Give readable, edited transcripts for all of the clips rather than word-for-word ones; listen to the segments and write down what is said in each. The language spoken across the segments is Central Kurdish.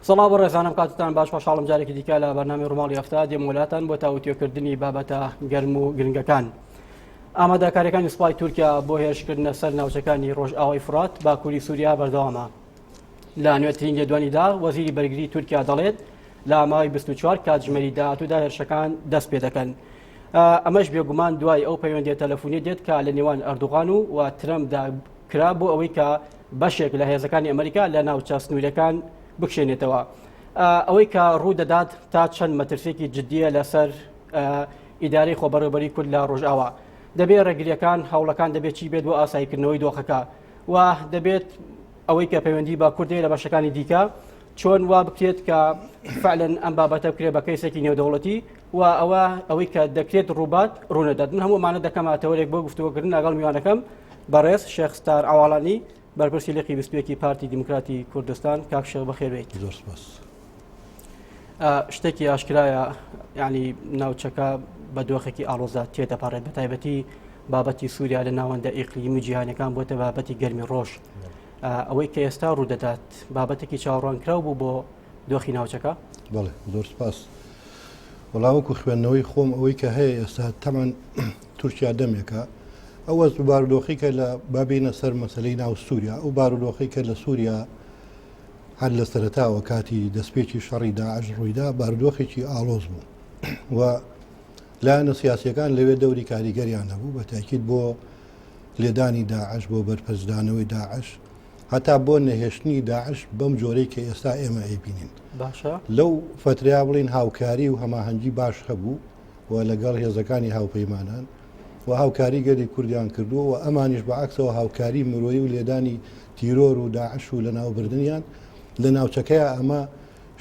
سڵاو ڕێزانم کاتتان باش خۆشحاڵم جارێکی دیکە لە بەرنامی ڕۆماڵی هەفتە دێم وڵاتان بۆ تاوتێکردنی بابەتە گەرم و گرنگەکان. ئامادەکاریەکانی سوپای تورکیا بۆ هێرشکردنە سەر ناوچەکانی ڕۆژئاوای فرات باکووری سووریا بەردەوامە. لە نوێترین لێدوانیدا وەزیری بەرگری تورکیا دەڵێت لە ماوەی 24 کاتژمێری داهاتوودا هێرشەکان دەست پێ دەکەن. ئەمەش بێگومان دوای ئەو پەیوەندیە تەلەفۆنی دێت کە لە نێوان ئەردوغان و ترەمپدا کرا بۆ ئەوەی کە بەشێک لە هێزەکانی ئەمریکا لە ناوچە سنوورەکان بکشێنێتەوە. ئەوەی کە ڕوو دەدات تا چەند مەترسێکی جددیە لەسەر ئیدارەی خۆبەڕێوەبەری کورد لە ڕۆژئاوا. دەبێت ڕێگریەکان هەوڵەکان دەبێت چی بێت بۆ ئاساییکردنەوەی دۆخەکە و دەبێت ئەوەی کە پەیوەندی با کوردی لە بەشەکانی دیکە چۆن وا بکرێت کە فعلەن ئەم بابەتە بکرێت بە کەیسێکی نێودەوڵەتی و ئەوەی کە دەکرێت ڕووبات ڕوونەدات. من هەموومانە دەکەماتەوەرێک بۆ گفتوگۆکردن لەگەڵ میوانەکەم بەڕێز شێخ ستار عەواڵانی بەرپرسی لێقی 22 پارتی دیموکراتی کوردستان. کاک شێخ بەخێر بێیت. زۆر سپاس. شتێکی ئاشکرایە ینی ناوچەکە بە دۆخێکی ئاڵۆزات تێدەپارێت بە تایبەتی بابەتی سووریا لە ناوەندە ئیقلیمی جیهانەکان بۆتە بابەتی گەرمی ڕۆژ. ئەوەی کە ئێستا ڕوودەدات بابەتێکی چاوەڕوانکراو بوو بۆ دۆخی ناوچەکە. بەڵێ زۆر سپاس. وەڵامەکو خوێندنەوەی خۆم ئەوەی کە هەیە ئێستا تەمان تورکیا دەمێکە ئەوە بارودۆخی کە لە بابینە سەر مەسلەی ناو سووریا و بارودۆخی کە لە سووریا هەر لە سەرەتاوە کاتی دەستپێکی شەڕی داعش ڕوویدا بارودۆخێکی ئاڵۆز بوو و لایەنە سیاسیەکان لەوێ دەوری کاریگەریان هەبوو بە تاکید بۆ لێدانی داعش بۆ بەرپەرزدانەوەی داعش هەتا بۆ نەهێشتنی داعش بەم جۆرەی کە ئێستا ئێمە ئەیبینین. باشە لەو فتریا بڵین هاوکاری و هەماهەنگی باش هەبوو و لەگەڵ هێزەکانی هاوپەیمانان و هاوکاری گەری کوردیان کردووە و ئەمانیش بەعکسەوە هاوکاری مرۆیی و لێدانی تیرۆر و داعش و لە ناوبردنیان لە ناوچەکەیە ئەمە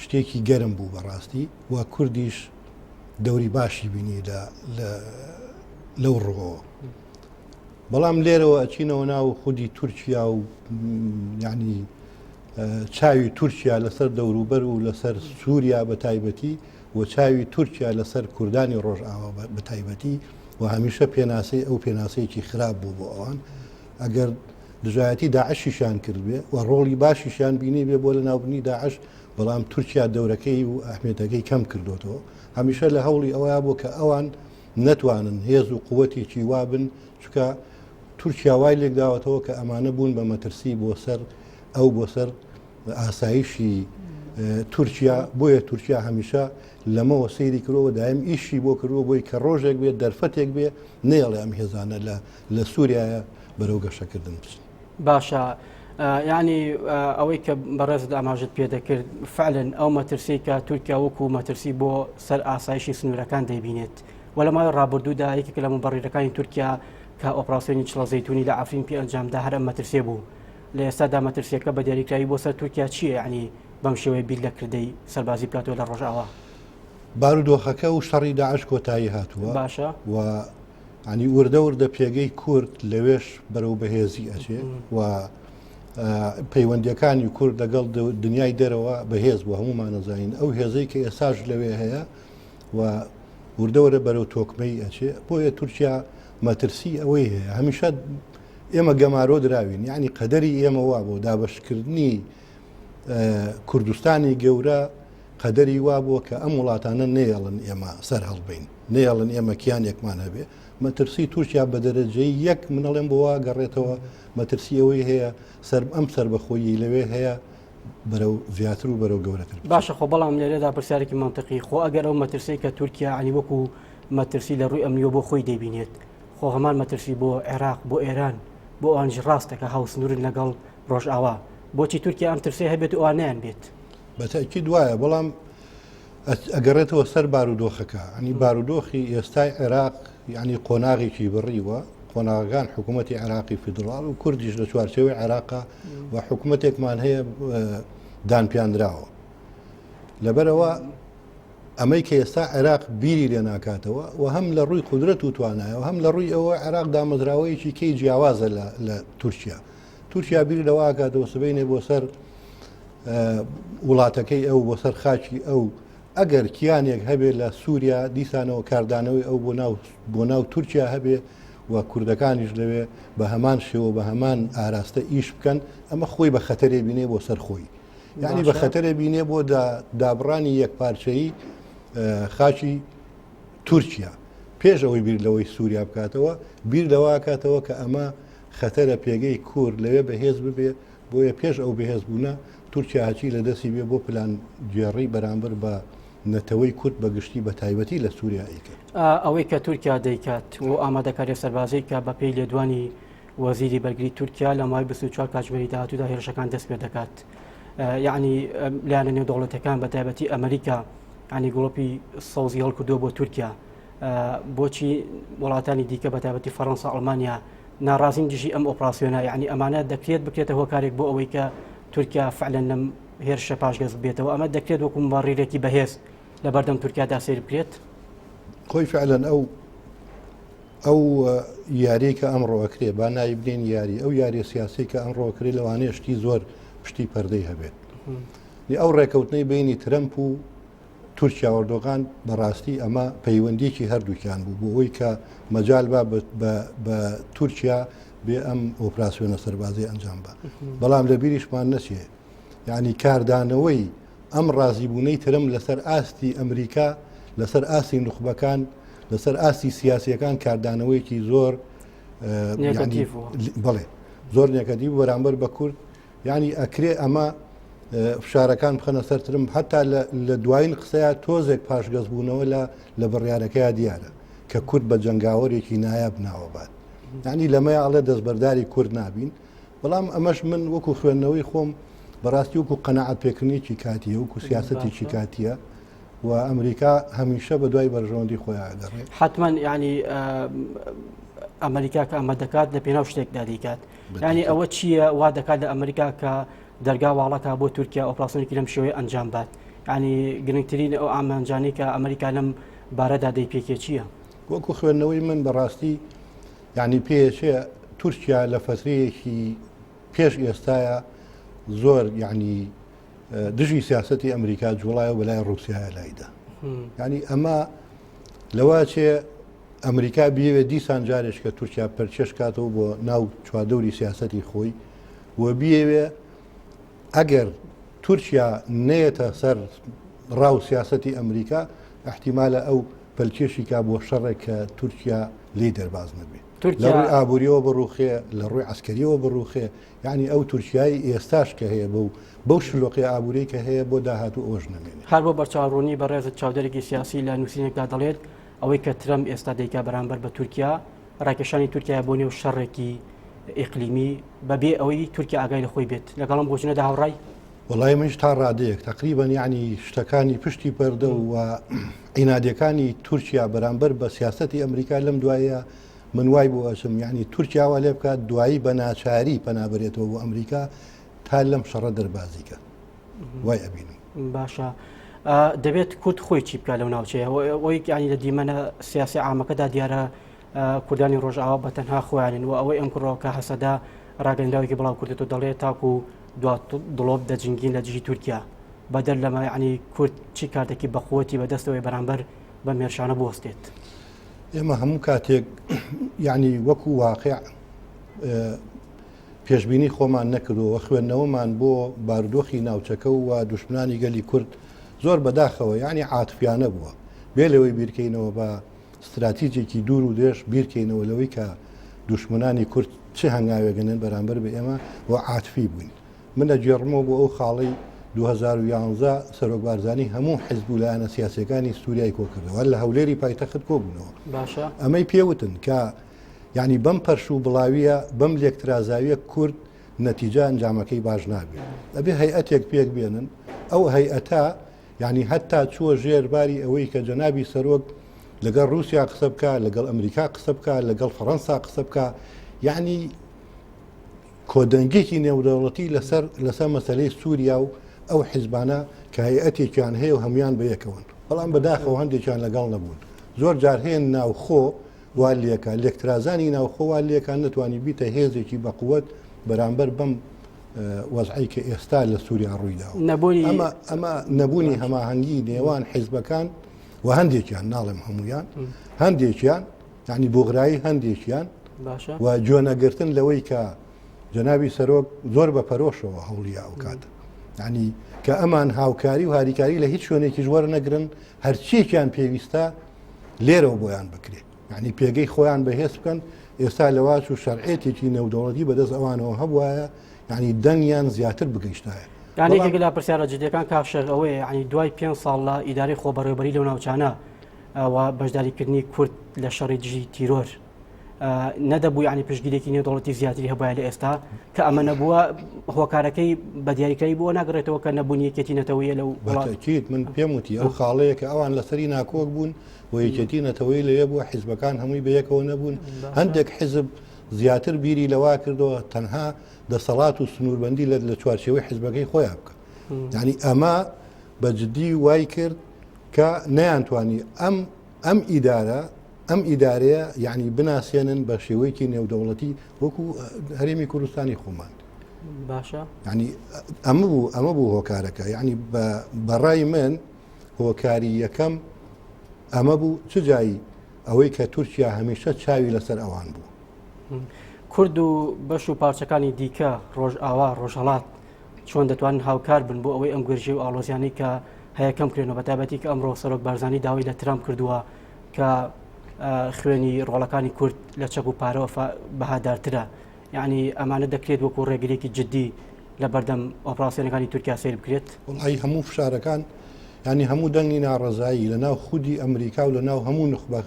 شتێکی گەرم بوو بەڕاستی و کوردیش دەوری باشی بینی لەو ڕۆەوە. بەڵام لێرەوە ئەچینەوە ناو خودی تورکیا و یعنی چاوی تورکیا لەسەر دەوروبەر و لەسەر سووریا بە تایبەتی و چاوی تورکیا لەسەر کوردانی ڕۆژئاوا بە تایبەتی و هەمیشە پێناسەی ئەو پێناسەیەکی خراپ بوو بۆ ئەوان ئەگەر دژایەتی داعشیشان کرد بێ و ڕۆڵی باشیشان بینی بێ بۆ لە ناوبنی داعش بەڵام تورکیا دەورەکەی و ئەحمێتەکەی کەم کردوتەوە هەمیشە لە هەوڵی ئەوە بۆ کە ئەوان نەتوانن هێز و قووەتێکی وابن چکە تورکیا وای لێک داوەتەوە کە ئەمانە بوون بە مەترسی بۆ سەر ئەو بۆ سەر ئاسایشی تورکیا بۆیە تورکیا هەمیشە لەمەوە سەیری کردەوە دایم ئیشی بۆ کردووە بۆی کە ڕۆژێک بێت دەرفەتێک بێ نێڵێ ئەم هێزانە لە سووریایە بەرەو گەشەکردن بچن. باشە ینی ئەوەی کە بەڕێزت ئاماژت پێ دەکرد فعلن ئەو مەترسی کە تورکیا وەکو مەترسی بۆ سەر ئاسایشی سنوورەکان دەیبینێت و لە ماوەی ڕابردوودا یەکێک لە مەبەڕیرەکانی تورکیا کە ئۆپراسیۆنی چڵە زەیتونی لە ئافرین پێ ئەنجامدا هەر ئەم مەترسێ بوو. لە ئێستادا مەترسیەکە بە دیاریکراوی بۆ سەر تورکیا چییە ینی بەم شێوەی بیر لە کردەی سەربازی بکاتەوە لە ڕۆژئاوا. بارودۆخەکە و شەڕی داعش کۆتایی هاتووە باشە و ینی وردە وردە پێگەی کورد لەوێش بەرەو بەهێزی ئەچێ و پەیوەندیەکانی کورد لەگەڵ دنیای دەرەوە بەهێز بوو هەمومان نەزانین ئەو هێزەی کە ئێساژ لەوێ هەیە و وردەوەرە بەرەو تۆکمەی ئەچێ بۆیە تورکیا مەترسی ئەوەی هەیە هەمیشە ئێمە گەمارۆ دراوین یعنی قەدەری ئێمە وا بۆ دابەشکردنی کوردستانی گەورە قەدەری وا بووە کە ئەم وڵاتانە نێڵن ئێمە سەر هەڵبین نێڵن ئێمە کیانێکمان هەبێ مەترسی تورکیا بە دەرەجەی یەک منەڵێم بۆ وا گەڕێتەوە مەترسی ئەوەی هەیە ئەم سربەخۆیی لەوێ هەیە بەرەو زیاتر و بەرەو گەورەتر. باشە خۆ بەڵام لێرەدا پرسیارێکی منطقی خۆ ئەگەر ئەو مەترسی کە تورکیا عنی وەکو مەترسی لە ڕووی ئەمنیۆ بۆ خۆی دەبینێت خۆ هەمان مەترسی بۆ عێراق بۆ ئێران بۆ ئەوانش ڕاستەکە هاوسنوورن لەگەڵ ڕۆژئاوا بۆچی تورکیا ئەم ترسێ هەبێت و ئەوانیان بێت بەتاکی دوایە بەڵام ئەگەڕێتەوە سەر بارودۆخەکە ئەنی بارودۆخی ئێستای عێراق یعنی قۆناغێکی بڕیوە قۆناغەکان حکوومەتی عێراقی فیدراڵ و کوردیش لە چوارچێوەی عێراقا و حکوومەتێکمان هەیە دانپیاندراوە لەبەرەوە ئەمەی کە ئێستا عێراق بیری لێ ناکاتەوە و هەم لە ڕووی قودرەت و توانایە و هەم لە ڕووی ئەوە عێراق دامەزراوەیەکی کەی جیاوازە لە تورکیا بیری لەوە کاتەوە سبەینێ بۆ سەر وڵاتەکەی ئەو بۆ سەر خاچی ئەو ئەگەر کیانێک هەبێ لە سووریا دیسانەوە کاردانەوەی ئەو بۆ ناو تورکیا هەبێ و کوردەکانیش لەوێ بە هەمان شێوە بە هەمان ئاراستە ئیش بکەن ئەمە خۆی بە خەتەرێ بینێ بۆ سەر خۆی یعنی بە خەتەرە بینێ بۆ دابڕانی یەکپارچەیی خاچی تورکیا پێش ئەوەی بیر لەوەی سووریا بکاتەوە بیر لەوە کاتەوە کە ئەمە خەتەرە پێگەی کورد لەوێ بەهێز ببێ بۆیە پێش ئەو بەهێز بوونە تورکیا هەچی لە دەستی بێ بۆ پلان گێڕی بەرامبەر بە نەتەوەی کورد بەگشتی بە تایبەتی لە سووریا ئیکرد ئەوەی کە تورکیا دەیکات و ئامادەکاری سەربازی کە بە پێی لێدوانی وەزیری بەرگری تورکیا لە مای 24 کاتژمێری داهاتوودا هێرشەکان دەست پێ دەکات یعنی لایەنە نێو دەوڵەتەکان بە تایبەتی ئەمریکا ینی گڵۆپی سەوزی هەڵکردووە بۆ تورکیا بۆچی وڵاتانی دیکە بە تایبەتی فەڕەنسا ئەڵمانیا ناڕازین دژی ئەم ئۆپراسیۆنە یعنی ئەمانە دەکرێت بکرێتە هۆکارێک بۆ ئەوەی کە تورکیا فعلەن لەم هێرشە پاشگەز بێتەوە ئەمە دەکرێت وەکو مبارڕێکی بەهێز لە بەردەم تورکیادا سیر بکرێت خۆی فعلەن ئەو یاریی کە ئەمڕۆکرێ با نایی بنێن یاری ئەو یاری سیاسی کە ئەمڕۆکرێ لەوانەیە شتی زۆر پشتی پەردەی هەبێت ئەو ڕێکەوتنەی بینی ترەمپ و تورکیا وەردۆغان بەڕاستی ئەمە پەیوەندیکی هەردووکیان بوو بۆ ئەوی کە مەجال بە تورکیا بێ ئەم ئۆپراسیۆنە سەربازی ئەنجام بە بەڵام لە بیریشمان نەچێ یعنی کاردانەوەی ئەم ڕازیبوونەی ترم لەسەر ئاستی ئەمریکا لەسەر ئاستی نوخبەکان لەسەر ئاستی سیاسیەکان کاردانەوەیکی زۆر بڵێ زۆر نێکەتی بەرامبەر بە کورد یعنی ئەکرێ ئەمە فشارەکان بخەنە سەرترم هەتا لە دوایین قسەیە تۆزێک پاشگەزبوونەوە لە بڕیارەکەی دیارە کە کورد بە جەنگاوەرێکی نایاب ناوەبات یعنی لەمەیە ئەڵێ دەستبەرداری کورد نابین بەڵام ئەمەش من وەکو خوێندنەوەی خۆم بەڕاستی وەکو قەنەعەت پێکردنیی کاتیە وەکو سیاسەتێکی کاتیە و ئەمریکا هەمیشە بە دوای بەرژەوەندی خۆیان دەڕێت حتما ینی ئەمریکا کە ئەمە دەکات لە پێناو شتێکدا دەیکات ینی ئەوە چییە وا دەکات لە ئەمریکا کە دەرگا واڵەکە بۆ تورکیا ئۆپراسیۆنێکی لەم شێوەیە ئەنجام بات ینی گرنگترین ئەو ئامانجانی کە ئەمریکا لەم بارەدا دەیپێکێ چییە وەکو خوێندنەوەی من بەڕاستی یعنی پێچێ تورکیا لە فترەیەکی پێش ئێستاە زۆر یعنی دژی سیاسەتی ئەمریکا جوڵایە بەلای ڕووسایە لایدا ینی ئەمە لەواچێ ئەمریکا بیوێ دیسان جارێک کە تورکیا پەرچێش کاتەوە بۆ ناو چوادەوری سیاسەتی خۆی و بیەوێ ئەگەر تورکیا نێتە سەر ڕاو سیاسەتی ئەمریکا احتیمالە ئەو پەلکێشی کا بۆ شەڕێک کە تورکیا لی دەرباز نەبێت لە ڕووی ئابوووریەوە بڕوخێ لە ڕووی عسکەریەوە بڕوخێ یعنی ئەو تورکیایی ئێستاش کە هەیە بەو شلۆقی ئابووری کە هەیە بۆ داهاتوو ئەوش نامێنێت هەر بۆ بەرچاوڕوونی بەڕێزت چاودێرێکی سیاسی لە نووسینێکدا دەڵێت ئەوەی کە ترەمپ ئێستا دەیکا بەرامبەر بە تورکیا ڕاکێشانی تورکیا بۆ نێو شەڕێکی ئیقلیمی بەبێ ئەوەی تورکیا ئاگای لە خۆی بێت لەگەڵم بۆچنەدا هاوڕای وڵای منش تا ڕادەیەک تقریبا یعنی شتەکانی پشتی پەردە و عینادەکانی تورکیا بەرامبەر بە سیاسەتی ئەمریکا لەم دوایە من وای بۆ ئەچم یعنی تورکیاوە لێ بکات دوایی بە ناچاری پەنابرێتەوە بۆ ئەمریکا تا لەم شەڕە دەربازیکە وای ئەبینم باشە دەبێت کورد خۆی چی بکات لەو ناوچەیە ئەوەی ینی لە دیمەنە سیاسی عامەکەدا دیارە کوردانی ڕۆژئاوا بە تەنها خۆیانن و ئەوەی ئەم کوڕەوە کە هەسەدا ڕاگەنداوێکی بڵاو کردێت و دەڵێت تاکو دڵۆب دەجنگین لە دژی تورکیا بەدەر لەمە ینی کورد چی کاتێکی بەخۆتی بەدەستەوەی بەرامبەر بە مێرشانە بوەستێت ئێمە هەموو کاتێک یعنی وەکو واقع پێشببینی خۆمان نەکردەوە خوێندنەوەمان بۆ بارودۆخی ناوچەکە و دوشمنانی گەلی کورد زۆر بەداخەوە یعنی عاتفیانە بووە بێ لەوەی بیرکەینەوە بە استراتیجێکی دوور و درێژ بیرکەینەوە لەوەی کە دوشمنانی کورد چه هەنگاوێگەنن بەرامبەر بە ئێمە و عاتفی بووین من لە گێڕمەوە بۆ ئەو خاڵی 2011 سەرۆک بارزانی هەموو حیزب و لایەنە سیاسەکانی سووریای کۆکردەوە لە هەولێری پایتەخت کۆبوونەوە ئەمەی پێوتن کە یعنی بەم پەرش و بڵاویە بەم لێکترازاویە کورد نەتیجە ئەنجامەکەی باش نابێت ئەبێ هەیئەتێک پێک بێنن ئەو هەیئەتە یعنی هەتا چووە ژێرباری ئەوەی کە جەنابی سەرۆک لەگەڵ رووسیا قسە بکە لەگەڵ ئەمریکا قسە بکە لەگەڵ فەڕەنسا قسە بکە یعنی کۆدەنگێکی نێودەوڵەتی لەسەر مەسەلەی سووریا و ئەو حیزبانە کە هەیئەتێکیان هەیە و هەمویان بەیەکەون بەڵام بەداخەوە هەندێکیان لەگەڵ نەبوون زۆر جار هێن ناوخۆ والیەکە لێکترازانی ناوخۆ والیەکان نتوانی بیتە هێزێکی بەقووەت بەرامبەر بەم وەزعی کە ئێستا لە سووریا ڕوویداوە ئەمە نەبوونی هەماهەنگی نێوان حیزبەکان و هەندێکیان ناڵێم هەمویان هەندێکیان یعنی بۆغرایی هەندێکیان و جۆنەگرتن لەوەی کە جەنابی سەرۆک زۆر بە پەرۆشەوە هەوڵیا ئەو کاتە ینی کە ئەمان هاوکاری و هاریکاری لە هیچ شوێنێکی ژوەرە نەگرن هەرچیەکیان پێویستە لێرەوە بۆیان بکرێت ینی پێگەی خۆیان بەهێز بکەن ئێستا لەواچ و شەرعێتێکی نێودەوڵەتی بەدەست ئەوانەوە هەبوایە ینی دەنگیان زیاتر بگەیشتایە یانێکێک لە پرسیارە جدیەکان کاشێک ئەوەیە ینی دوای 5 ساڵ لە ئیداری خۆبەڕێوەبەری لەو ناوچانە و بەشداریکردنی کورد لە شەڕی دژی تیرۆر نەدەبوو ینی پشتگیرێکی نێودەوڵەتی زیاتری هەبایە لە ئێستا کە ئەمە نەبووە هۆکارەکەی بە دیاریکاری بۆ ناگڕێتەوە کە نەبوونی یەکێتی نەتەوەیە لەو وڵاتیت من پێم وتی ئەو خاڵەیە کە ئەوان لەسەری ناکۆک بوون و یەکێتی نەتەوەی لەوێ بووە حیزبەکان هەمووی بەیەکەوە نەبوون هەندێک حیزب زیاتر بیری لەوا کردەوە تەنها دەسەڵات و سنووربەندی لە چوارچێوەی حیزبەکەی خۆیان بکە ینی ئەمە بەجددی وای کرد کە نەیانتوانی ئەم ئیدارەیە یعنی بناسیێنن بە شێوەیەکی نێودەوڵەتی وەکو هەرێمی کوردستانی خۆمان باشە ینی ئەمە بوو هۆکارەکە یعنی بەڕای من هۆکاری یەکەم ئەمە بوو چ جایی ئەوەی کە تورکیا هەمیشە چاوی لەسەر ئەوان بوو کورد و بەش و پارچەکانی دیکە ڕۆژئاوا ڕۆژهەڵات چۆن دەتوانن هاوکار بن بۆ ئەوەی ئەم گورژی و ئاڵۆزیانی کە هەیە کەم کرێنەوە بەتابەتی کە ئەمڕۆ سەرۆک بارزانانی داوای لە ترامپ کردووە کە خوێنی ڕۆڵەکانی کورد لە چەک و پارەوە بەهادارترە یعنی ئەمانە دەکرێت وەکو ڕێگرێکی جددی لە بەردەم ئۆپراسیۆنەکانی تورکیا سیر بکرێت وڵی هەموو فشارەکان ینی هەموو دەنگی ناڕەزایی لە ناو خودی ئەمریکا و لە ناو هەموو نخبە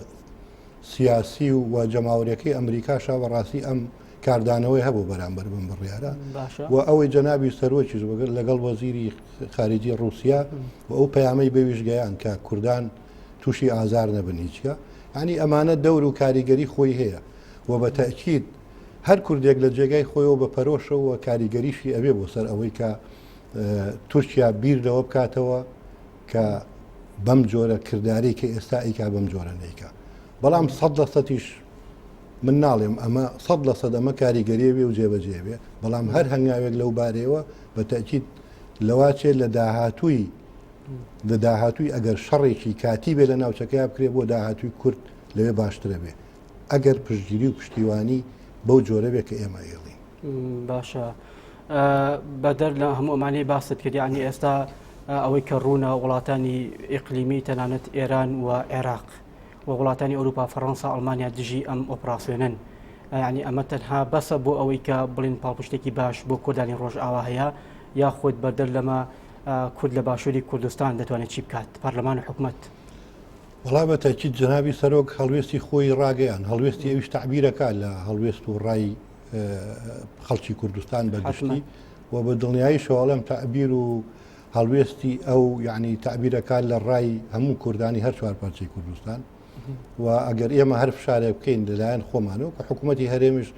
سیاسی و جەماوەریەکەی ئەمریکاشا بەڕاستی ئەم کاردانەوەی هەبوو بەرامبەر بم بڕیارە و ئەوەی جەنابی سەرۆکیش وەگەر لەگەڵ وەزیری خارجی ڕووسیا و ئەو پەیامەی بەویژگەیان کە کوردان تووشی ئازار نەبن هیچکە ینی ئەمانە دەور و کاریگەری خۆی هەیە و بە تەئکید هەر کوردێک لە جێگای خۆیەوە بە پەرۆشەوە کاریگەریشی ئەوێ بۆ سەر ئەوەی کە تورکیا بیردەوە بکاتەوە کە بەم جۆرە کردداری کە ئێستا ئیکا بەم جۆرە نیکە بەڵام 100% من ناڵێم ئەمە 100% ئەمە کاریگەریێ و جێبەجێبێ بەڵام هەر هەنگاوێک لەو بارەوە بە تەکیید لەواچێت لە داهاتووی ئەگەر شەڕێکی کاتی بێ لە ناوچەکەی بکرێ بۆ داهاتووی کورد لەوێ باشترە بێ ئەگەر پشتگیری و پشتیوانی بەو جۆرە بێ کە ئێمە ئێڵین باشە بەدەر لە هەموو ئەمانەی باست کردیانی ئێستا ئەوەی کە ڕوونە وڵاتانی ئیقلیمی تەنانەت ئێران و عێراق و وڵاتانی ئەوروپا فەڕەنسا ئەڵمانیا دژی ئەم ئۆپراسیۆنن ینی ئەمە تەنها بەسە بۆ ئەوەی کە بڵین پاڵپشتێکی باش بۆ کوردانی ڕۆژئاوا هەیە یاخود بەردەر لەمە کورد لە باشووری کوردستان دەتوانێت چی بکات پەرلەمان و حکوومەت وڵا بە تاکید جنابی سەرۆک هەڵوێستی خۆی ڕاگەیان هەڵوێستی ئەویش تعبیرەکە لە هەڵوێست و ڕای خەڵکی کوردستان بەگشتی و بە دڵنیایی شەواڵەم تعبیر و هەڵوێستی ئەو یعنی تعبیرەکان لە ڕای هەموو کوردانی هەر چوار پارچەی کوردستان و ئەگەر ئێمە هەر فشارێ بکەین لەلایەن خۆمانەوە کە حکوومەتی هەرێمیش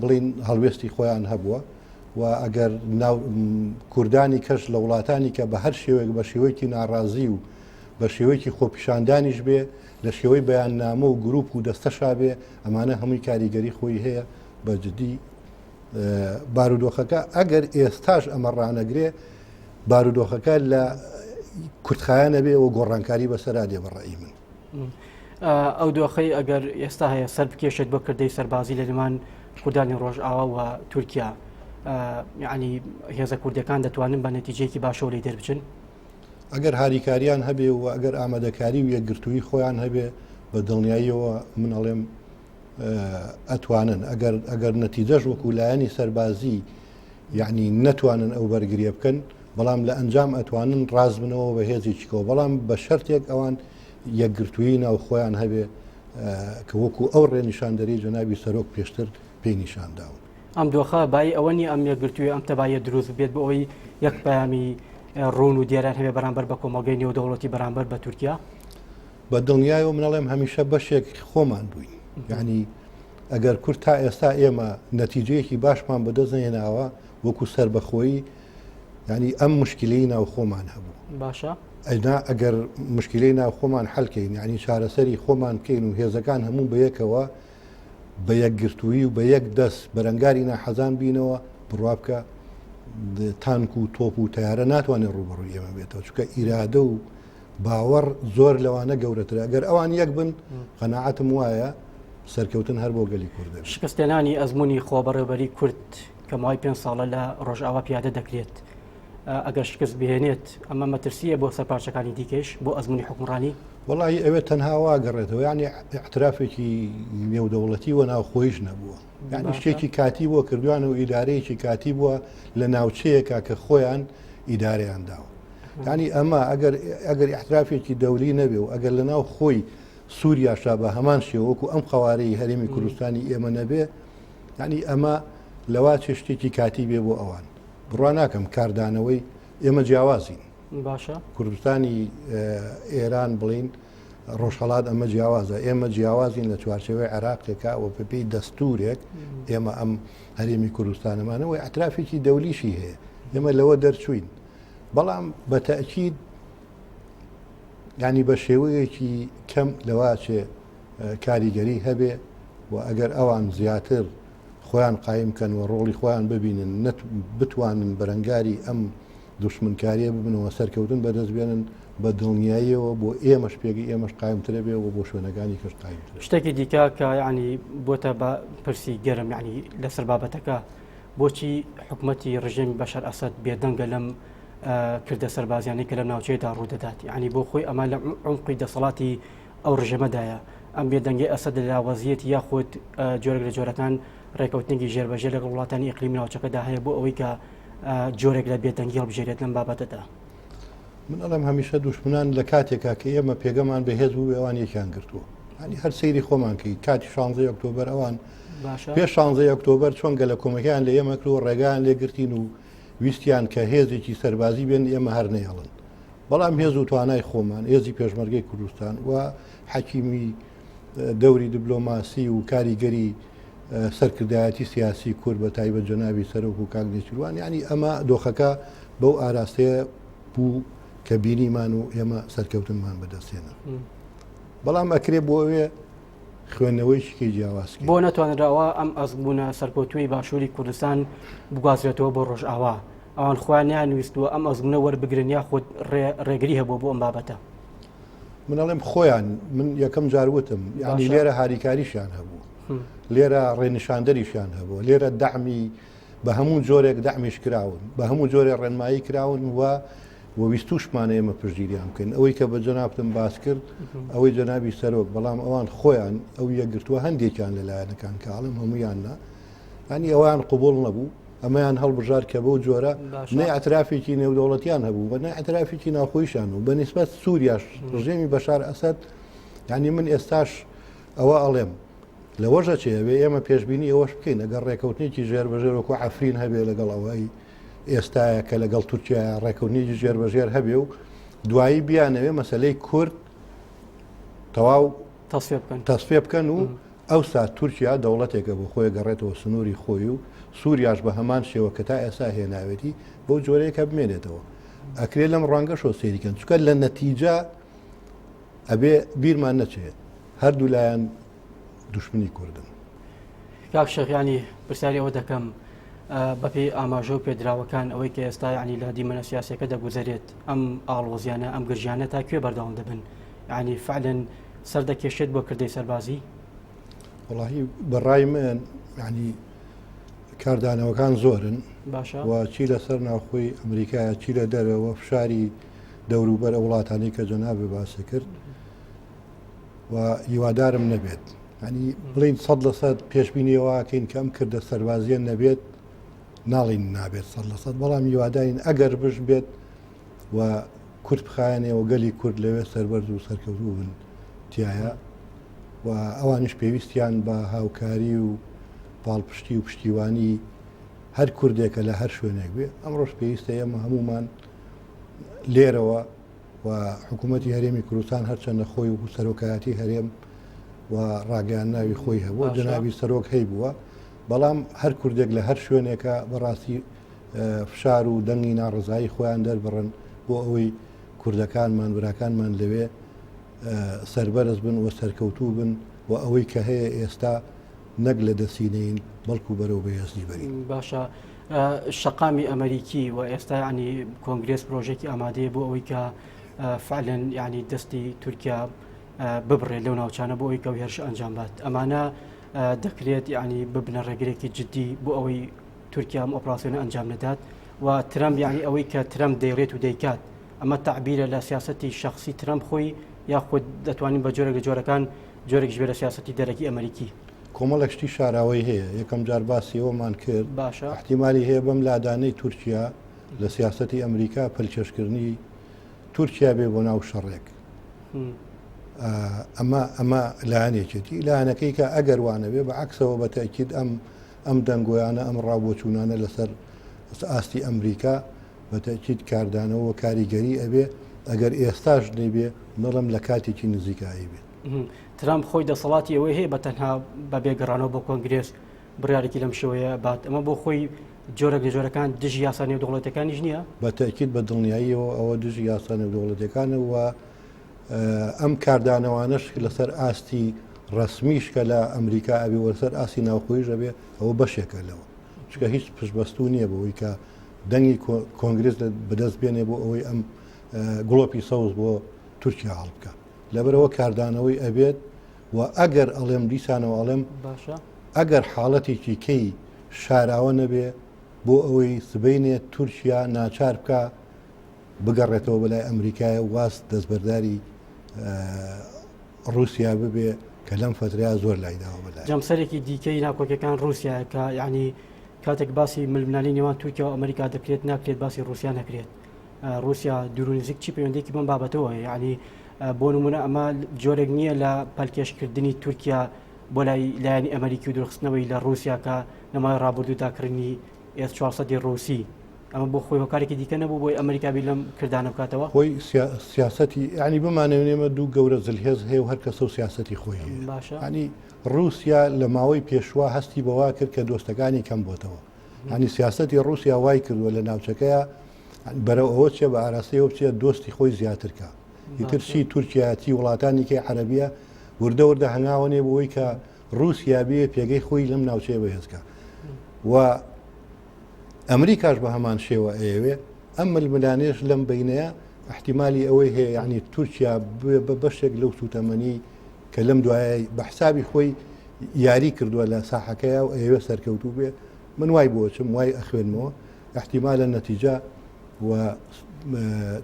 بڵین هەڵوێستی خۆیان هەبووە و ئەگەر کوردانی کەش لە وڵاتانی کە بە هەر شێوەیەک بە شێوەیەکی ناڕازی و بە شێوەیەکی خۆپیشاندانیش بێ لە شێوەی بەیاننامە و گروپ و دەستەشا بێ ئەمانە هەمووی کاریگەری خۆی هەیە بە جددی بارودۆخەکە ئەگەر ئێستاش ئەمە ڕانەگرێ بارودۆخەکە لە کورتخایانە بێ و گۆڕانکاری بەسەرا دێ بەڕێی من ئەو دۆخەی ئەگەر ئێستا هەیە سەر بکێشێت بۆ کردەی سەربازی لە نێوان کوردانی ڕۆژئاوا و تورکیا یعنی هێزە کوردەکان دەتوانن بە نەتیجەیەکی باشەوە لێ دەربچن ئەگەر هاریکاریان هەبێ و ئەگەر ئامادەکاری و یەکگرتووی خۆیان هەبێ بە دڵنیاییەوە من ئەڵێم ئەتوانن ئەگەر نەتیجەش وەکو لایەنی سەربازی یعنی نەتوانن ئەو بەرگریە بکەن بەڵام لە ئەنجام ئەتوانن ڕاز بنەوە بە هێزێکیکەوە بەڵام بە شەرتێک ئەوان یەکگرتووی ناو خۆیان هەبێ کە وەکو ئەو ڕێنیشاندەری جەنابی سەرۆک پێشتر پێی نیشانداون ئەم دۆخە بای ئەوە نی ئەم یەکگرتووی ئەم تەبایە دروست بێت بۆ ئەوەی یەک پەیامی ڕوون و دیاران هەبێ بەرامبەر بە کۆمەڵگەی نێودەوڵەتی بەرامبەر بە تورکیا بە دڵنیایەوە منەڵێم هەمیشە بەشێک خۆمان بووین یعنی ئەگەر کورد تا ئێستا ئێمە نەتیجەیەکی باشمان بەدەستنێناوە وەکو سربەخۆیی ینی ئەم مشکلەی ناو خۆمان هەبوو باشە ئەینا ئەگەر مشکلەی ناو خۆمان حەلکەین یعنی چارەسەری خۆمان بکەین و هێزەکان هەموو بەیەکەوە بە یەکگرتووی و بە یەک دەست بەرەنگاری ناحەزان بینەوە بڕوا بکە تانک و تۆپ و تیارە ناتوانێت ڕوبەڕووی ئێمە بێتەوە چونکە ئیرادە و باوەڕ زۆر لەوانە گەورەترە ئەگەر ئەوان یەک بن قەناعەتم وایە سەرکەوتن هەر بۆ گەلی کوردە شکستێنانی ئەزمموی خۆبەڕێوەبەری کورد کە مای 5 ساڵە لە ڕۆژئاوا پیادە دەکرێت ئەگەر شکست بهێنێت ئەمە مەترسیە بۆ سەرپارچەکانی دیکەش بۆ ئەزمموی حکومڕانی وڵی ئەوێ تەنها واگەڕێتەوە یعنی احترافێکی نێودەوڵەتی و ناوخۆیش نەبووە یعنی شتێکی کاتی بووە کردوان و ئیدارەیەکی کاتی بووە لە ناوچەیەکە کە خۆیان ئیدارەیان داوە ینی ئەمە ئەگەر احترافێکی دەولی نەبێ و ئەگەر لە ناو خۆی سووریاشا بە هەمان شێوەکو ئەم خەوارەی هەرێمی کوردستانی ئێمە نەبێ ینی ئەمە لەوا چ شتێکی کاتی بێ بۆ ئەوان بڕوان ناکەم کاردانەوەی ئێمە جیاوازین باشە کوردستانی ئێران بڵین ڕۆژهەڵات ئەمە جیاوازە ئێمە جیاوازین لە چوارچەوەی عێراقێکا و پێی دەستورێک ئێمە ئەم هەرێمی کوردستانەمانەوەی ئەترافێکی دەولیشی هەیە ئێمە لەوە دەرچوین بەڵام بە تەئکید ینی بە شێوەیەکی کەم لەواچێ کاریگەری هەبێ و ئەگەر ئەوان زیاتر خۆیان قایمکەن و ڕۆڵی خۆیان ببینن بتوانن بەرەنگاری ئەم دوشمنکاریە ببنەوە سەرکەوتن بەدەست بێنن بە دڵنیاییەوە بۆ ئێمەش پێگەی ئێمەش قایمترە بێ و بۆ شوێنەکانی کەش قایمتر شتێکی دیکە کە ینی بۆتە بە پرسی گەرم ینی لەسەر بابەتەکە بۆچی حکوومەتی ڕژێمی بەشەر ئەسەد بێدەنگە لەم کردە سەربازیانی کە لەم ناوچەیەدا ڕوودەدات ینی بۆ خۆی ئەمە لە عمقی دەسەڵاتی ئەو ڕژێمەدایە ئەم بێدەنگی ئەسەد لە وەزیەتی یاخود جۆرەك لە جۆرەکان ڕێکەوتنێکی ژێربەژێر لەگەڵ وڵاتانی ئیقلیمی ناوچەکەدا هەیە بۆ ئەوەی کە جۆرێک لە بێدەنگی هەڵبژێرێت لەم بابەتەدا من ئەڵم هەمیشە دوشمنان لە کاتێکا کە ئێمە پێگەمان بەهێز بوو ئەوان یەکیان گرتووە ینی هەر سەیری خۆمان کەی کاتی 16 ئۆکتۆبەر ئەوان پێش 16 ئۆکتۆبەر چۆنگە لە کۆمەکیان لە ئێمە کرد و ڕێگایان لێگرتین و ویستیان کە هێزێکی سەربازی بێن ئێمە هەر نەیەڵن بەڵام هێز و توانای خۆمان هێزی پێشمەرگەی کوردستان و حەکیمی دەوری دیبلۆماسی و کاریگەری سەرکردایەتی سیاسی کورد بە تایبەت جەنابی سەرۆک و کاک نێچیروان ینی ئەمە دۆخەکە بەو ئاراستەیە بوو کە بینیمان و ئێمە سەرکەوتنمان بەدەستێنە بەڵام ئەکرێ بۆ ئەوێ خوێندنەوەی شکی جیاوازکە بۆ نەتوانراوە ئەم ئەزبوونە سەرکەوتوی باشووری کوردستان بگوازرێتەوە بۆ ڕۆژئاوا ئەوان خۆیان نویستووە ئەم ئەزبوونە وەربگرن یاخود ڕێگری هەبوو بۆ ئەم بابەتە من ئەڵێم خۆیان من یەکەم جاروتم ینی لێرە هاریکاریشیان هەبوو لێرە ڕێنیشاندەریشیان هەبوو لێرە دەعمی بە هەموو جۆرێک دەعمیش کراون بە هەموو جۆرێ ڕێنمایی کراون و ویستوشمانە ئێمە پشگیریان بکەین ئەوەی کە بە جەنابتم باس کرد ئەوەی جەنابی سەرۆک بەڵام ئەوان خۆیان ئەو یەکگرتووە هەندێکیان لەلایەنەکان کاڵم هەمویاننا ینی ئەویان قوبوڵ نەبوو ئەمەیان هەڵبژار کە بەو جۆرە نەی ئەترافێکی نێودەوڵەتیان هەبوو بە نەی ئەترافێکی ناوخۆیشان و بە نسبەت سووریاش ڕژێمی بەشار ئەسەد ینی من ئێستاش ئەوە ئەڵێم لەوەژە چێوێ ئێمە پێشببینی ئەوەش بکەین ئەگەر ڕێکەوتنێکی ژێربەژێرەوەکو عفرین هەبێ لەگەڵ ئەوەی ئێستاە کە لەگەڵ تورکیا ڕێکەوتنێکی ژێربەژێر هەبێ و دوایی بیانەوێ مەسلەی کورد تەواو تەسفێ بکەن و ئەوسا تورکیا دەوڵەتێکە بۆ خۆی گەڕێتەوە سنووری خۆی و سووریاش بە هەمان شێوە کە تا ئێستا هێناوێتی بۆ جۆرەیەکە بمێنێتەوە ئەکرێ لەم ڕەنگە شۆ سێریکەن چکە لە نەتیجە ئەبێ بیرمان نەچێت هەردوو لایەن دوشمنی کوردن کاک شەخیانی پرسیاری ئەوە دەکەم بەپێی ئاماژە و پێدراوەکان ئەوەی کە ئێستا ینی لە دیمەنە سیاسەکە دەگوزارێت ئەم ئاڵۆزیانە ئەم گرژیانە تا کوێ بەردەوام دەبن ینی فعلەن سەردەکێشێت بۆ کردەی سەربازی وڵاهی بەڕای من ینی کاردانەوەکان زۆرن باشە و چی لەسەر ناوخۆی ئەمریکایە چی لە دەرەوە فشاری دەوروبەر وڵاتانی کە جەنابێ باسی کرد و هیوادارم نەبێت ینی بڵین 100% پێشببینیەوەکەین کەم کردە سەربازیە نەبێت ناڵین نابێت 100% بەڵام هیوادارین ئەگەر بش بێت و کورد بخایەنێ و گەلی کورد لەوێ سەربەرز و سەرکەوتوو بن تایە و ئەوانش پێویستیان بە هاوکاری و پاڵپشتی و پشتیوانی هەر کوردێکە لە هەر شوێنێک بێ ئەمڕۆژ پێویستە ئێمە هەمومان لێرەوە و حکوومەتی هەرێمی کوردستان هەرچەندە خۆی و سەرۆکایەتی هەرێم و ڕاگەیان ناوی خۆی هەبووە جەنابی سەرۆک هەی بووە بەڵام هەر کوردێک لە هەر شوێنێکە بەڕاستی فشار و دەنگی ناڕزایی خۆیان دەربڕن بۆ ئەوەی کوردەکانمان براکانمان لەوێ سەربەرز بن و سەرکەوتوو بن و ئەوەی کە هەیە ئێستا نەک لە دەسینەین بەڵکو بەرەو بەهێزی بەرین باشە شەقامی ئەمریکی و ئێستا ینی کۆنگرس پرۆژێکی ئامادەیە بۆ ئەوەی کە فعلەن ینی دەستی تورکیا ببڕێت لەو ناوچانە بۆ ئەوی کە هێرش ئەنجام بات ئەمانە دەکرێت ینی ببنە ڕێگرێکی جدی بۆ ئەوەی تورکیا ئەم ئۆپراسیۆنە ئەنجام نەدات و ترامپ يعني ئەوەی کە ترامپ دەیڕێت و دەیکات ئەمە تعبیرە لە سیاسەتی شخصی ترامپ خۆی یاخود دەتوانین بە جۆرە لە جۆرەکان جۆرێک بێ لە سیاسەتی دەرەکی ئەمریکی کۆمەڵێک شتی شاراوی هەیە یەکەم جار باسی ئەومان کرد باشە احتیمالی هەیە بەم لادانەی تورکیا لە سیاسەتی ئەمریکا پەلکێشکردنی تورکیا بێ بۆ ناو شەڕێک ئەمە لایەنێکێتی لایەنەکەی کە ئەگەر وانەوێ بە عکسەوە بە تەکید ئەم دەنگۆیانە ئەم ڕابۆچوونانە لەسەر ئاستی ئەمریکا بە تەکید کاردانەوە کاریگەری ئەبێ ئەگەر ئێستاش نەبێ نەڵم لە کاتێکی نزیکایی بێت ترامپ خۆی دەسەڵاتی ئەوەی هەیە بە تەنها بە بێگەڕانەوە بۆ کۆنگرێس بڕیارێکی لەم شێوەیە بات ئەمە بۆ خۆی جۆرە لە جۆرەکان دژی یاسا نێودوڵەتەکانیش نییە بە تەکید بە دڵنیاییەوە ئەوە دژی یاسا نێودوڵەتەکانەوە ئەم کاردانەوانش لەسەر ئاستی ڕسمیش کە لە ئەمریکا ئەبێ وەسەر ئاسی ناوخۆیش ئەبێ ئەوە بەشێکە لەوە چکە هیچ پشتبەستوو نییە بۆەوەی کە دەنگی کۆنگرس بەدەست بێنێ بۆ ئەوەی ئەم گڵۆپی سەوز بۆ تورکیا هەڵبکە لەبەرەوە کاردانەوەی ئەبێت و ئەگەر ئەڵێم دیسانەوە ئەڵێم ئەگەر حاڵەتێکی کەی شاراوە نەبێ بۆ ئەوەی سبەینێت تورکیا ناچار بکە بگەڕێتەوە بەلای ئەمریکای واست دەستبەرداری رووسیا ببێ کە لەم فتریا زۆر لایداوە بەلای جەمسەرێکی دیکەی ناکۆکەکان رووسیا کە یعنی کاتێک باسی ملمنالی نێوان تورکیا و ئەمریکا دەکرێت ناکرێت باسی رووسیا نەکرێت رووسیا دوورونزیک چی پەیوەندێکی بم بابەتەوە یعنی بۆ نمونە ئەمە جۆرێک نییە لە پەلکێشکردنی تورکیا بۆ لایەنی ئەمریکی و درخستنەوەی لە رووسیا کە نەمای ڕابردوو تاکردنی S-400 ڕۆسی ئەمە بۆ خۆی هۆکارێکی دیکە نەبوو بۆی ئەمریکابی لەم کردانە بکاتەوە خۆی سیاسەتی ینی بمانەوێنێمە دوو گەورە زلهێز هەیە و هەر کەسە و سیاسەتی خۆی ینی رووسیا لە ماوەی پێشوا هەستی بەوا کرد کە دۆستەکانی کەم بۆتەوە ینی سیاسەتی رووسیا وای کردووە لە ناوچەکەیە بەرەو ئەوە چێ بە ئاراستەیەوە بچێت دۆستی خۆی زیاترکە ئیترسی تورکیاتی وڵاتانی کەی عەرەبیە وردە وردە هەنگاوەنێ بۆەوەی کە رووسیا بێ پێگەی خۆی لەم ناوچەیە بەهێزکە و ئەمریکاش بە هەمان شێوە ئەوێ ئەم ململانێش لەم بینەیە احتیمالی ئەوەی هەیە یعنی تورکیا بە بەشێک لەو سوتەمەنی کە لەم دوایە بە حسابی خۆی یاری کردووە لە ساحەکەیە و ئەوێ سەرکەوتوو بێ من وای بۆچم وای ئەخوێنمەوە احتیمالە نەتیجە و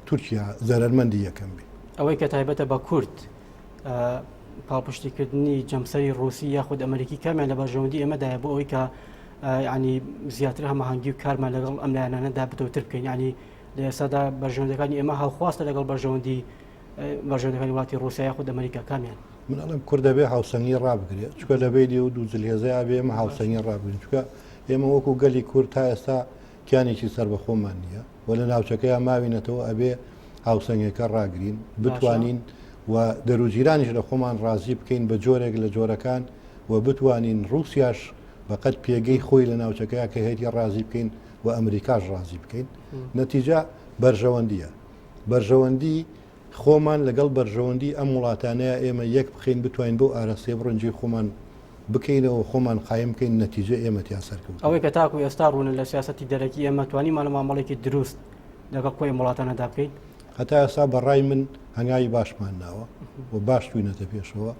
تورکیا زەرمەندی یەکەم بێ ئەوەی کە تایبەتە بە کورد پاڵپشتیکردنی جەمسەری ڕووسی یاخود ئەمریکی کامیان لە بەرژەوەندی ئێمەدایە بۆ ئەوەی کە ینی زیاتر هەماهەنگی و کارمان لەگەڵ ئەم لایەنانەدا بتەوتر بکەین ینی لە ئێستادا بەرژەوەندەکانی ئێمە هەڵخواستە لەگەڵ بەرژەوەندەکانی وڵاتی رووسیا یاخود ئەمریکا کامیان من ئەڵم کوردە بێ هاوسەنگی ڕابگرێت چکە لەبێ و دوو جلهێزەیە بێ ئێمە هاوسەنگی ڕابگرین چکە ئێمە وەکو گەلی کورد تا ئێستا کیانێکی سەر بە خۆمان نییە و لە ناوچەکەیە ماوینەتەوە ئەبێ هاوسەنگەکە ڕاگرین بتوانین و دەروجیرانیش لە خۆمان ڕازی بکەین بە جۆرێک لە جۆرەکان و بتوانین رووسیاش بەقەت پێگەی خۆی لە ناوچەکەیە کە هێتی ڕازی بکەین و ئەمریکاش ڕازی بکەین نەتیجە بەرژەوەندیە بەرژەوەندی خۆمان لەگەڵ بەرژەوەندی ئەم وڵاتانەیە ئێمە یەک بخین بتوانین بۆ ئارەسێ بڕنجی خۆمان بکەینەوە خۆمان قایم بکەین نەتیجە ئێمە تیا سەرکەوت ئەوەی کە تاکو ئێستا ڕوونە لە سیاسەتی دەرەکی ئێمە توانیمان لە مامەڵێکی دروست لەگەڵ خۆی وڵاتانەدا بکەین هەتا ئێستا بەڕای من هەنگاوی باشمان ناوە و باش توینەتە پێشەوە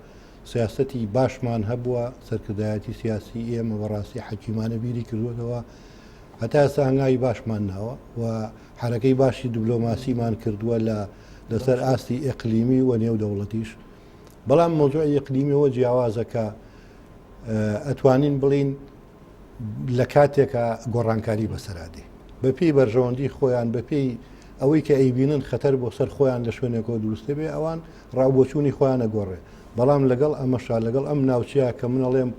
سیاسەتی باشمان هەبووە سەرکردایەتی سیاسی ئێمە بەڕاستی حەکیمانە بیری کردوێتەوە هەتا ئێستا هەنگاوی باشمان ناوە و حرەکەی باشی دیبلۆماسیمان کردووە لەسەر ئاستی ئیقلیمی و نێو دەوڵەتیش بەڵام مۆزوعی ئیقلیمیەوە جیاوازەکە ئەتوانین بڵین لە کاتێکە گۆڕانکاری بەسەرادێ بەپێی بەرژەوەندی خۆیان بەپێی ئەوەی کە ئەیبینن خەتەر بۆ سەر خۆیان لە شوێنێکەوە دروستە بێ ئەوان ڕاوبۆچوونی خۆیان نەگۆڕێ بەڵام لەگەڵ ئەمەشا لەگەڵ ئەم ناوچەیە کە منەڵێم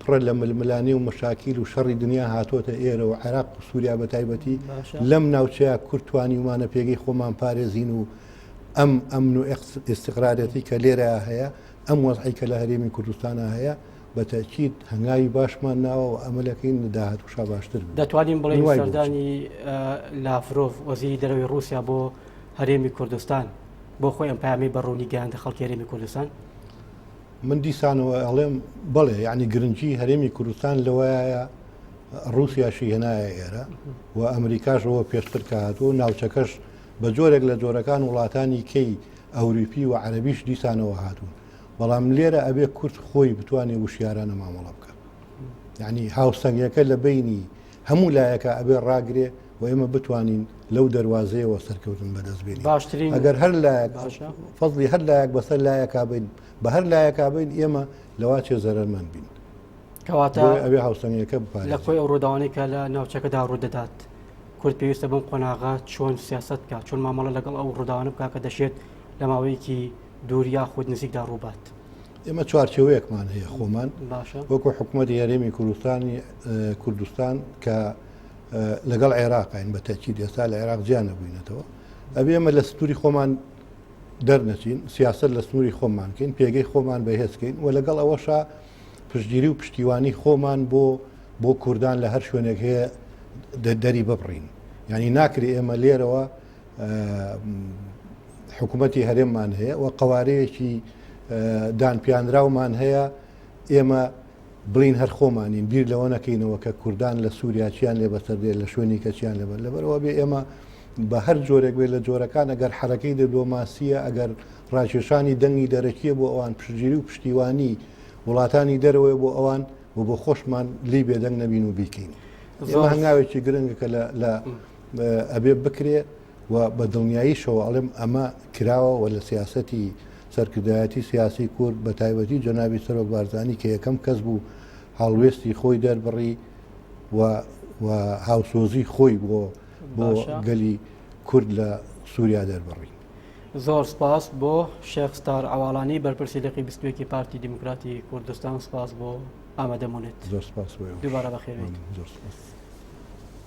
پڕە لە ململانی و مشاکیل و شەڕی دنیا هاتۆتە ئێرە و عێراق و سووریا بە تایبەتی لەم ناوچەیە کورتوانی ومانە پێگەی خۆمان پارێزین و ئەم ئەمن و ئیستیقرارەتی کە لێرە هەیە ئەم وەزعی کە لە هەرێمی کوردستانە هەیە بە تەکید هەنگاوی باشمان ناوە و ئەمەلەکەین داهاتوشا باشتر دەتوانین بڵێن سەردانی لافرۆڤ وەزیری دەرەوەی رووسیا بۆ هەرێمی کوردستان بۆ خۆی ئەم پامی بەڕوونی گەیاندە خەڵکی هەرێمی کوردستان من دیسانەوە ئەڵێم بڵێ یعنی گرنگی هەرێمی کوردستان لەوەیە رووسیاشی هێنایە ئێرە و ئەمریکاشەوە پێشتر کە هاتووە ناوچەکەش بە جۆرێک لە جۆرەکان وڵاتانی کەی ئەوروپی و عەرەبیش دیسانەوە هاتوون بەڵام لێرە ئەبێ کورد خۆی بتوانێت وشیارانە مامەڵە بکە یعنی هاوسەنگەکە لە بینی هەموو لایەکە ئەبێ ڕاگرێ و ئێمە بتوانین لەو دەواازەیەوە سەرکەوتن بەدەستبێنین باشترین ئەگەر هەر لایەک باشە. فەزلی هەر لایەک بەسەر لایەکا بین بە هەر لایەکا بین ئێمە لەوا چێ زەرەرمان بین کەواتە ئەوێ هاوسەنگەکە بپارێزین. لە کۆی ئەو ڕووداوانەی کە لە ناوچەکەدا ڕوودەدات کورد پێویستە بم قۆناغا چۆن سیاست بکات چۆن مامەڵە لەگەڵ ئەو ڕووداوانە بکات کە دەشێت لە ماوەیەکی دووریا خۆت نزیکدا ڕووبات. ئێمە چوارچێوەیەکمان هەیە خۆمان باشە وەکو حکوومەتی هەرێمی کوردستان کە لەگەڵ عێراقین بە تەکید ئێستا لە عێراق جیان نەبووینەتەوە ئەبێ ئێمە لە سنووری خۆمان دەرنەچین سیاست لە سنووری خۆمانکەین پێگەی خۆمان بەهێزکەین و لەگەڵ ئەوەشا پشتگیری و پشتیوانی خۆمان بۆ کوردان لە هەر شوێنێک هەیە دەری ببڕین ینی ناکری ئێمە لێرەوە حکوومەتی هەرێممان هەیە و قوارەیەکی دانپیانراومان هەیە ئێمە بڵین هەر خۆمانین بیر لەوە نەکەینەوە کە کوردان لە سووریا چیان لێ بەسەردێت لە شوێنی کە چیان لەبەر لەبەرەوە بێ ئێمە بە هەر جۆرێک بێت لە جۆرەکان ئەگەر حرەکەی دیپلۆماسیە ئەگەر ڕاکێشانی دەنگی دەرەکیە بۆ ئەوان پشتگیری و پشتیوانی وڵاتانی دەرەوەی بۆ ئەوان و بۆ خۆشمان لی بێدەنگ نەبین و بیکەین ئێمە هەنگاوێکی گرنگەکە لە ئەبێ بکرێ و بە دڵنیاییشەوە ئەڵێم ئەمە کراوە و لە سیاسەتی سەرکردایەتی سیاسی کورد بە تایبەتی جەنابی سەرۆک بارزانی کە یەکەم کەس بوو هەڵوێستی خۆی دەربڕی و هاوسۆزی خۆی بۆ گەلی کورد لە سووریا دەربڕی. زۆر سپاس بۆ شێخ ستار عەواڵانی بەرپرسی لقی 22 پارتی دیموکراتی کوردستان سپاس بۆ ئامادەمونێت. زۆر سپاس دووبارە بەخێربێت. زۆر سپاس.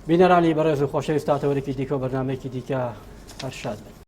بینەرانی بەڕێز و خۆشەویست تاتەوەرێکی دیکە و بەرنامەیەکی دیکە هەر شاد بن.